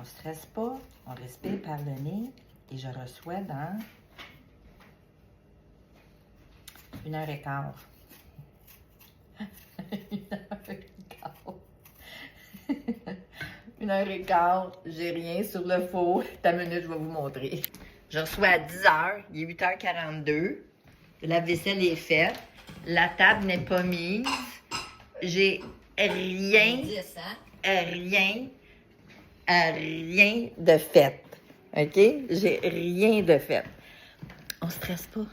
ne stresse pas, on respire par le nez et je reçois dans 1h15. 1h15, j'ai rien sur le four. Ta minute, je vais vous montrer. Je reçois à 10h, il est 8h42. La vaisselle est faite. La table n'est pas mise. J'ai rien de fait. OK? J'ai rien de fait. On stresse pas.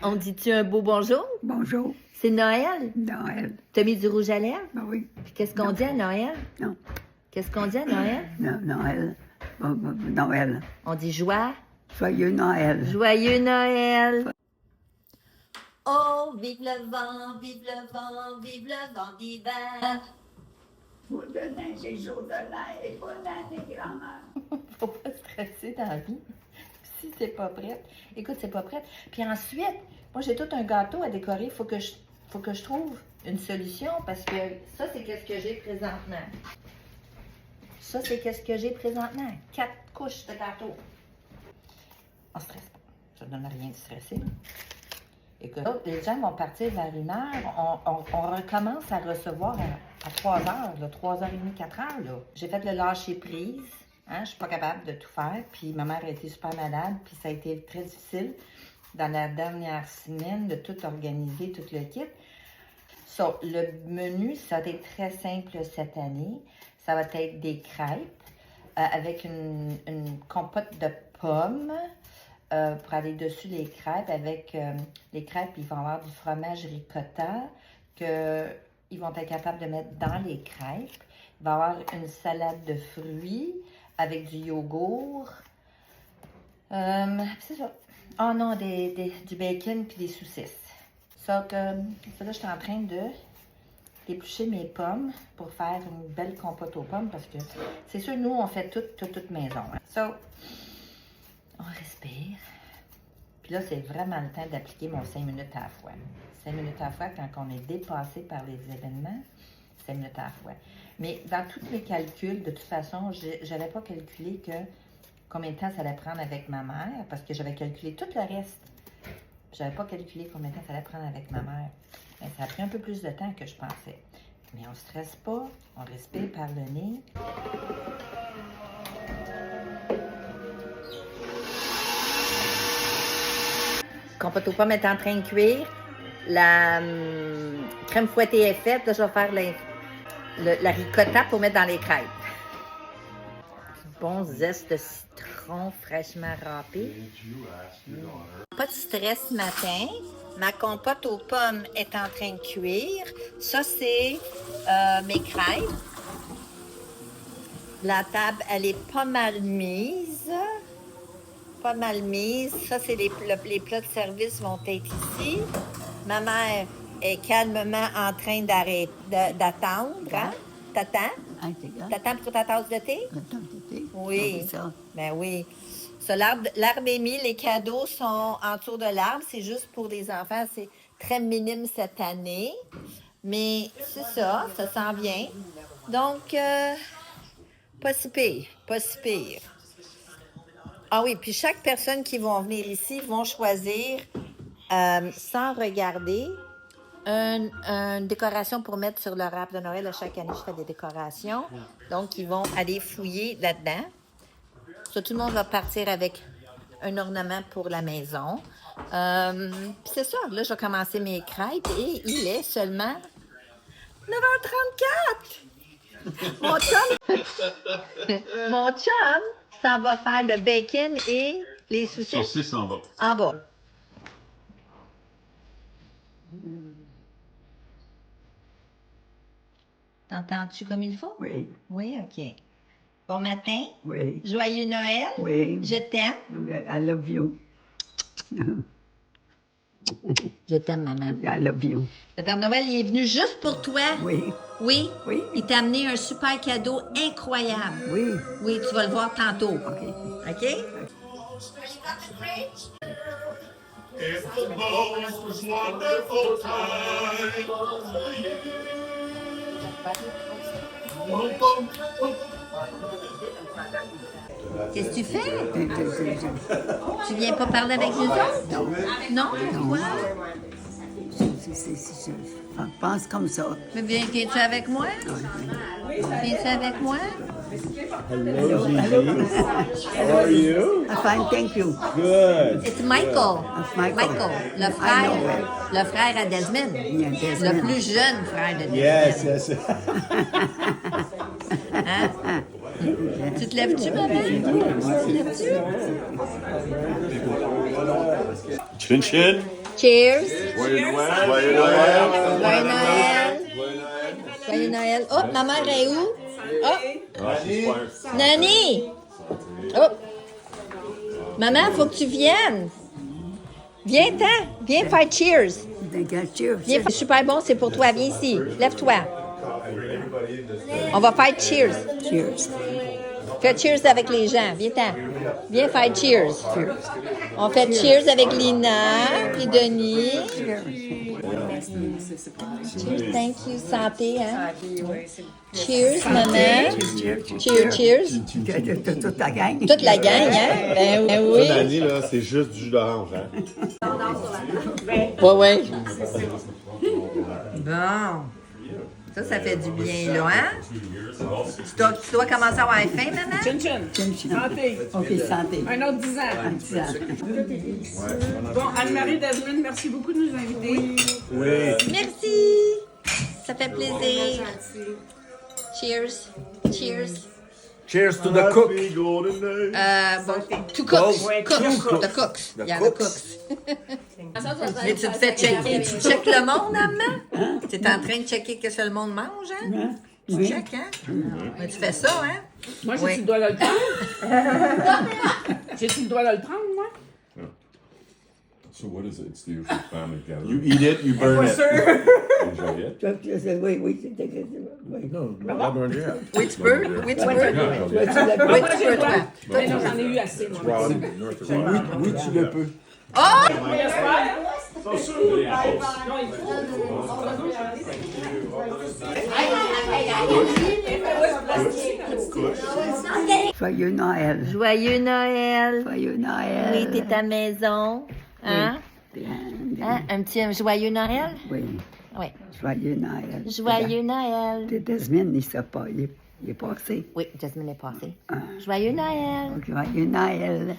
On dit-tu un beau bonjour? Bonjour. C'est Noël? Noël. T'as mis du rouge à lèvres? Ben oui. Puis qu'est-ce qu'on dit à Noël? Non. Qu'est-ce qu'on dit à Noël? Non, Noël. Noël. On dit joie. Joyeux Noël. Joyeux Noël! Oh, vive le vent, vive le vent, vive le vent d'hiver! Jour de neige et jour de l'air et bonne année, grand-mère. Faut pas stresser dans la vie. Si c'est pas prête. Écoute, c'est pas prête. Puis ensuite, moi j'ai tout un gâteau à décorer. Faut que je trouve une solution parce que ça, c'est qu'est-ce que j'ai présentement. Ça, c'est qu'est-ce que j'ai présentement. 4 couches de gâteau. On stresse pas. Ça ne donne rien de stressé. Écoute, les gens vont partir vers 1h. On recommence à recevoir à 3h, 3h30, 4h. J'ai fait le lâcher-prise. Hein, je ne suis pas capable de tout faire. Puis ma mère a été super malade. Puis ça a été très difficile dans la dernière semaine de tout organiser, tout le kit. So, le menu, ça va être très simple cette année. Ça va être des crêpes avec une compote de pommes pour aller dessus les crêpes. Avec les crêpes, ils vont avoir du fromage ricotta qu'ils vont être capables de mettre dans les crêpes. Il va y avoir une salade de fruits avec du yogourt. C'est ça. Oh non, du bacon puis des saucisses. Ça, là, je suis en train de d'éplucher mes pommes pour faire une belle compote aux pommes parce que c'est sûr, nous, on fait toute maison. Hein. So, on respire. Puis là, c'est vraiment le temps d'appliquer mon 5 minutes à la fois. 5 minutes à la fois, quand on est dépassé par les événements, 5 minutes à la fois. Mais dans tous mes calculs, de toute façon, je n'avais pas calculé combien de temps ça allait prendre avec ma mère parce que j'avais calculé tout le reste. Je n'avais pas calculé combien de temps ça allait prendre avec ma mère. Mais ça a pris un peu plus de temps que je pensais. Mais on ne stresse pas, on respire par le nez. Compote aux pommes est en train de cuire. La crème fouettée est faite. Là, je vais faire la ricotta pour mettre dans les crêpes. Bon zeste de citron fraîchement râpé. Pas de stress ce matin. Ma compote aux pommes est en train de cuire. Ça, c'est mes crêpes. La table, elle est pas mal mise. Pas mal mise. Ça, c'est les plats de service vont être ici. Ma mère est calmement en train d'attendre. Hein? T'attends? T'attends pour ta tasse de thé? Oui. Ben oui. Ça, l'arbre est mis, les cadeaux sont autour de l'arbre. C'est juste pour les enfants. C'est très minime cette année. Mais c'est ça s'en vient. Donc, pas si pire. Ah oui, puis chaque personne qui va venir ici vont choisir, sans regarder, une décoration pour mettre sur leur arbre de Noël. À chaque année, je fais des décorations. Donc, ils vont aller fouiller là-dedans. So, tout le monde va partir avec un ornement pour la maison. Puis c'est ça, là, je vais commencer mes crêpes et il est seulement 9h34. Mon chum, ça va faire le bacon et les saucisses. Saucisses en bas. En bas. T'entends-tu comme il faut? Oui. Oui, OK. Bon matin. Oui. Joyeux Noël. Oui. Je t'aime. I love you. Je t'aime, maman. I love you. Le Père Noël, il est venu juste pour toi. Oui. Oui? Oui. Il t'a amené un super cadeau incroyable. Oui. Oui, tu vas le voir tantôt. OK. OK? It's the most wonderful time of the year. Qu'est-ce que tu fais? Tu viens pas parler avec nous autres? Non. Non? Pourquoi? Je pense comme ça. Mais viens-tu avec moi? Viens-tu avec moi? Hello, Gigi. How are you? Fine, thank you. Good. C'est Michael. Michael. Le frère à Desmond. Yeah, Desmond. Le plus jeune frère de Desmond. Yes, yes. Hein? Tu te lèves-tu, maman? Tu te lèves-tu? Chin chin. Cheers! Joyeux Noël. Joyeux Noël! Joyeux Noël! Oh, ma mère est où? Oh! Ah, super. Nani! Oh! Maman, faut que tu viennes! Viens-t'en! Viens faire cheers! Cheers. Viens, c'est super bon, c'est pour toi. Viens ici. Lève-toi. On va faire cheers. Cheers. Fais cheers avec les gens. Viens-t'en. Viens faire cheers. On fait cheers avec Lina puis Denis. Cheers. Thank you. Santé, hein? Cheers, maman. Cheers, cheers. Toute la gang. Toute la gang, hein? Ben oui. Ça, Dani, là, c'est juste du jus d'orange, hein? Ouais. Bon. Ça fait du bien, là, hein? Tu dois commencer à avoir faim, maman? Chin chin. Santé. OK, santé. Un autre 10 ans. Bon, Anne-Marie Desmond, merci beaucoup de nous inviter. Merci. Ça fait plaisir. Cheers. Cheers. Cheers to the cook. Happy golden day. Bon, to cooks. Cooks. The cooks. Yeah, the cooks. Mais tu te fais checker. Tu checkes le monde, maman? Tu es en train de checker que le monde mange, hein? Tu checkes, hein? Mais tu fais ça, hein? Moi, Oui. j'ai-tu le droit de le prendre? J'ai-tu le droit de le prendre, moi? So what is it? It's the usual family gathering. You eat it, you burn it. Enjoy it. Oui, c'était que oui. Oui, tu peux. Oui, tu peux. Oui, tu peux, toi. Mais non, j'en ai eu assez, moi. Oui, tu le peux. Oh! Joyeux Noël. Joyeux Noël. Joyeux Noël. Oui, t'es à maison. Hein? Hein? Un petit joyeux Noël? Oui. Oui. Joyeux Noël. Joyeux Noël. Desmond, il sait pas. Il est passé. Oui, Jasmine est passée. Joyeux Noël. Joyeux Noël.